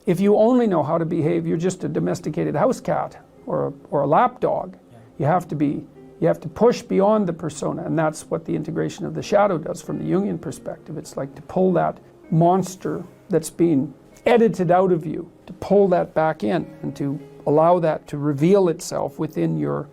if you only know how to behave, you're just a domesticated house cat or a lap dog. Yeah. You have to push beyond the persona, and that's what the integration of the shadow does from the Jungian perspective. It's like to pull that monster that's been edited out of you, to pull that back in and to allow that to reveal itself within your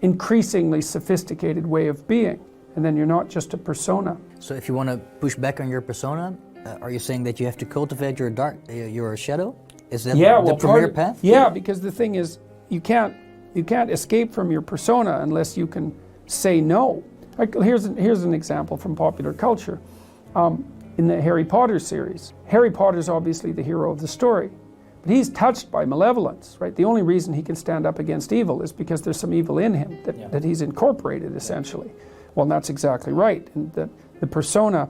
increasingly sophisticated way of being. And then you're not just a persona. So if you want to push back on your persona, are you saying that you have to cultivate your shadow? Is that the premier path? Yeah, because the thing is, you can't escape from your persona unless you can say no. Like, here's an example from popular culture. In the Harry Potter series, Harry Potter's obviously the hero of the story, but he's touched by malevolence, right? The only reason he can stand up against evil is because there's some evil in him that he's incorporated, essentially. Well, that's exactly right. And the persona,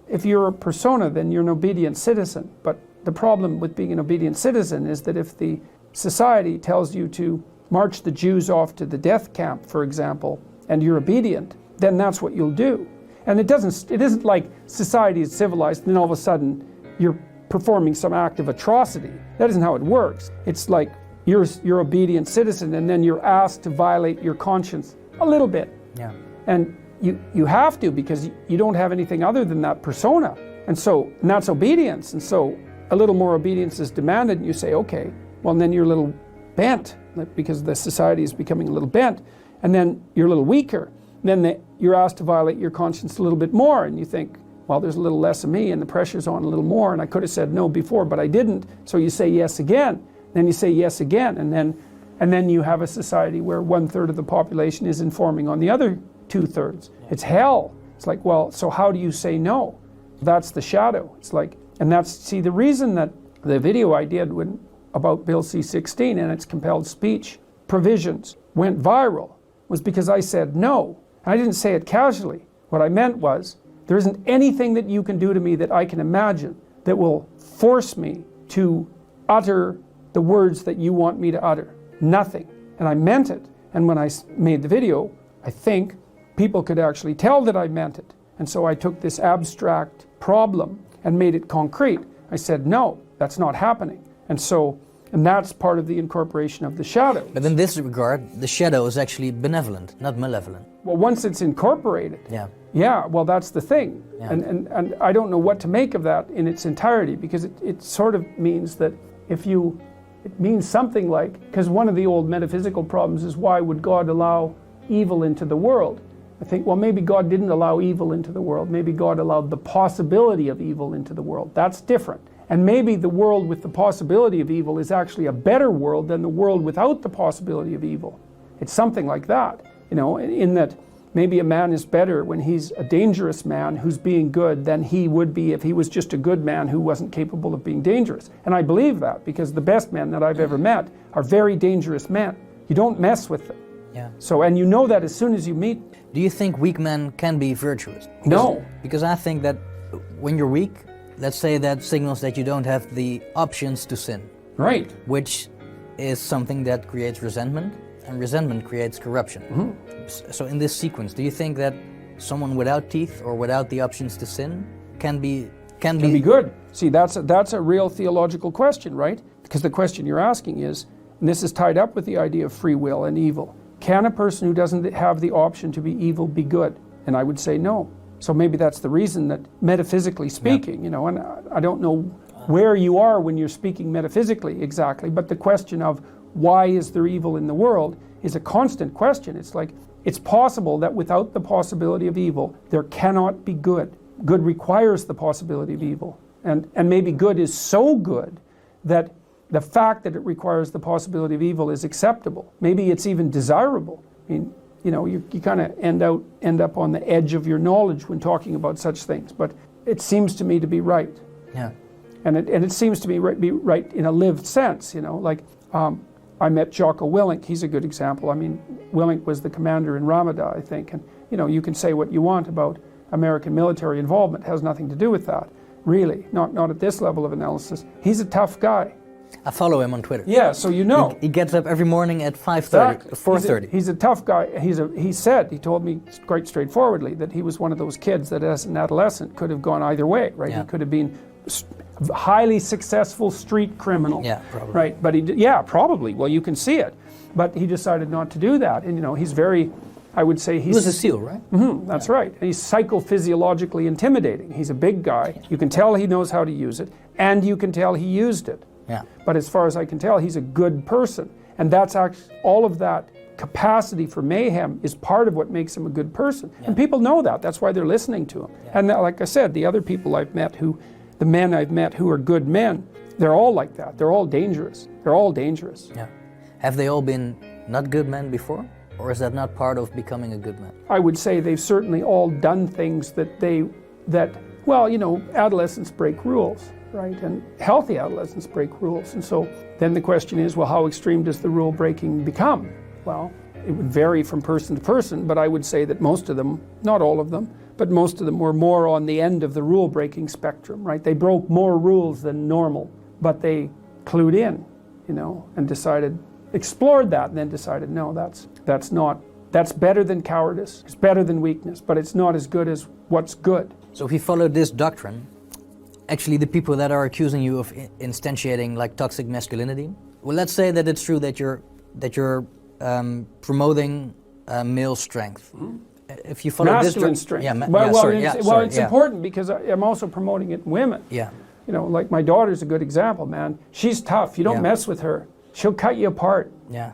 if you're a persona, then you're an obedient citizen. But the problem with being an obedient citizen is that if the society tells you to march the Jews off to the death camp, for example, and you're obedient, then that's what you'll do. And it isn't like society is civilized and then all of a sudden you're performing some act of atrocity. That isn't how it works. It's like you're obedient citizen and then you're asked to violate your conscience a little bit. Yeah. And you have to, because you don't have anything other than that persona. And that's obedience. And so a little more obedience is demanded and you say, okay, well, and then you're a little bent because the society is becoming a little bent. And then you're a little weaker. And then you're asked to violate your conscience a little bit more. And you think, well, there's a little less of me and the pressure's on a little more. And I could have said no before, but I didn't. So you say yes again. Then you say yes again. And then you have a society where 1/3 of the population is informing on the other 2/3. It's hell. It's like, well, so how do you say no? That's the shadow. It's like, and the reason that the video I did about Bill C-16 and its compelled speech provisions went viral was because I said no. I didn't say it casually. What I meant was, there isn't anything that you can do to me that I can imagine that will force me to utter the words that you want me to utter. Nothing. And I meant it. And when I made the video, I think people could actually tell that I meant it. And so I took this abstract problem and made it concrete. I said, no, that's not happening. And that's part of the incorporation of the shadow. But in this regard, the shadow is actually benevolent, not malevolent. Well, once it's incorporated. Yeah, well, that's the thing. Yeah. And I don't know what to make of that in its entirety, because it sort of means that it means something like, because one of the old metaphysical problems is, why would God allow evil into the world? I think, well, maybe God didn't allow evil into the world. Maybe God allowed the possibility of evil into the world. That's different. And maybe the world with the possibility of evil is actually a better world than the world without the possibility of evil. It's something like that, in that maybe a man is better when he's a dangerous man who's being good than he would be if he was just a good man who wasn't capable of being dangerous. And I believe that, because the best men that I've ever met are very dangerous men. You don't mess with them. Yeah. So, and you know that as soon as you meet. Do you think weak men can be virtuous? No. Because I think that when you're weak, let's say that signals that you don't have the options to sin. Right. Which is something that creates resentment, and resentment creates corruption. Mm-hmm. So in this sequence, do you think that someone without teeth or without the options to sin can be good? See, that's a real theological question, right? Because the question you're asking is, and this is tied up with the idea of free will and evil. Can a person who doesn't have the option to be evil be good? And I would say no. So maybe that's the reason that, metaphysically speaking, and I don't know where you are when you're speaking metaphysically exactly, but the question of why is there evil in the world is a constant question. It's like, it's possible that without the possibility of evil, there cannot be good. Good requires the possibility of evil. And maybe good is so good that the fact that it requires the possibility of evil is acceptable. Maybe it's even desirable. I mean, you kind of end up on the edge of your knowledge when talking about such things. But it seems to me to be right. Yeah. And it seems to me be right in a lived sense. I met Jocko Willink. He's a good example. I mean, Willink was the commander in Ramada, I think. And you can say what you want about American military involvement. It has nothing to do with that, really. Not at this level of analysis. He's a tough guy. I follow him on Twitter. Yeah, so you know. He gets up every morning at 5:30, 4:30. He's a tough guy. He told me quite straightforwardly that he was one of those kids that as an adolescent could have gone either way, right? Yeah. He could have been highly successful street criminal. Yeah, probably. Right, but yeah, probably. Well, you can see it. But he decided not to do that. And, you know, he's very, I would say He was a SEAL, right? that's right. And he's psychophysiologically intimidating. He's a big guy. You can tell he knows how to use it, and you can tell he used it. Yeah. But as far as I can tell, he's a good person. And that's actually, all of that capacity for mayhem is part of what makes him a good person. And people know that. That's why they're listening to him. And like I said, the other people I've met the men I've met who are good men, they're all like that. They're all dangerous. They're all dangerous. Yeah. Have they all been not good men before? Or is that not part of becoming a good man? I would say they've certainly all done things well, you know, adolescents break rules, right? And healthy adolescents break rules. And so then the question is, well, how extreme does the rule breaking become? Well, it would vary from person to person, but I would say that most of them, not all of them, but most of them were more on the end of the rule breaking spectrum, right? They broke more rules than normal, but they clued in, you know, and explored that and then decided, no, that's better than cowardice, it's better than weakness, but it's not as good as what's good. So if you follow this doctrine, actually the people that are accusing you of instantiating like toxic masculinity, well, let's say that it's true that you're promoting male strength. If you follow masculine this strength. Yeah, it's important because I'm also promoting it in women. Yeah. You know, like my daughter's a good example, man. She's tough. You don't mess with her. She'll cut you apart. Yeah,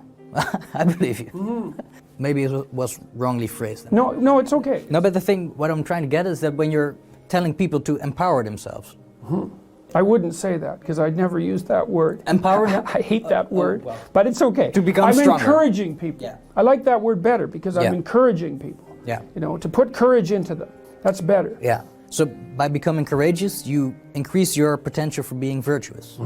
I believe you. Maybe it was wrongly phrased. No, it's okay. No, but what I'm trying to get is that when you're telling people to empower themselves. I wouldn't say that because I'd never use that word. Empower? I hate that word, but it's okay. To become I'm stronger. Encouraging people. Yeah. I like that word better because I'm encouraging people. Yeah. You know, to put courage into them. That's better. Yeah. So by becoming courageous, you increase your potential for being virtuous.